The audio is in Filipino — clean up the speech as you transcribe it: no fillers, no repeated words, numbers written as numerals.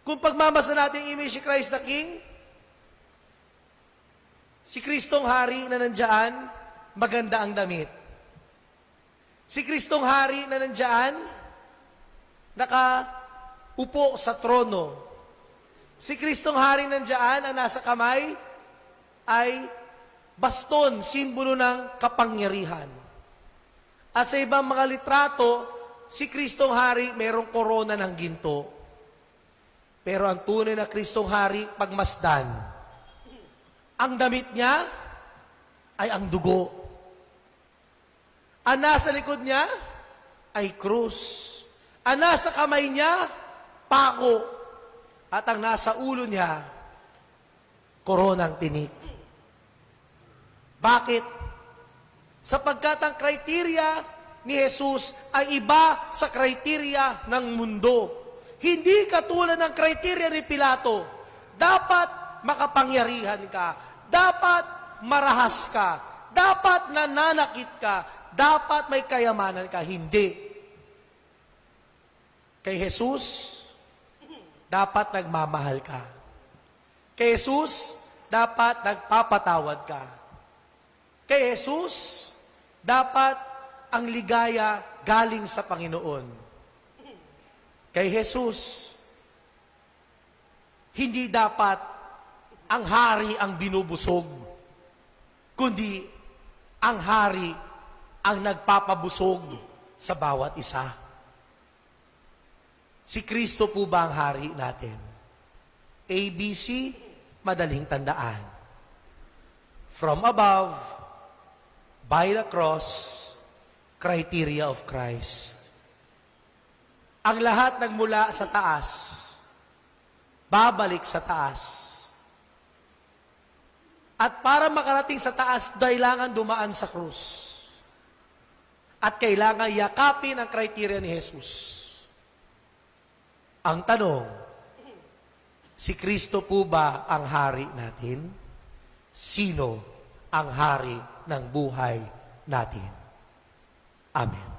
Kung pagmamasa natin image si Christ the King, si Kristong Hari na nandiyan, maganda ang damit. Si Kristong Hari na nandiyan, nakaupo sa trono. Si Kristong Hari nandiyan, ang nasa kamay, ay baston, simbolo ng kapangyarihan. At sa ibang mga litrato, si Kristong Hari mayroong korona ng ginto. Pero ang tunay na Kristong Hari, pagmasdan, ang damit niya ay ang dugo. Ang nasa likod niya ay krus. Ang nasa kamay niya, pako. At ang nasa ulo niya, koronang tinik. Bakit? Sapagkat ang kriteria ni Jesus ay iba sa kriteria ng mundo. Hindi katulad ng kriteria ni Pilato. Dapat makapangyarihan ka. Dapat marahas ka. Dapat nananakit ka. Dapat may kayamanan ka. Hindi. Kay Jesus, dapat nagmamahal ka. Kay Jesus, dapat nagpapatawad ka. Kay Jesus, dapat ang ligaya galing sa Panginoon. Kay Jesus, hindi dapat ang hari ang binubusog, kundi ang hari ang nagpapabusog sa bawat isa. Si Kristo po ba ang hari natin? ABC, madaling tandaan. From above, by the cross, criteria of Christ. Ang lahat nagmula sa taas, babalik sa taas. At para makarating sa taas, kailangan dumaan sa krus. At kailangan yakapin ang kriteria ni Jesus. Ang tanong, si Kristo po ba ang hari natin? Sino ang hari ng buhay natin? Amen.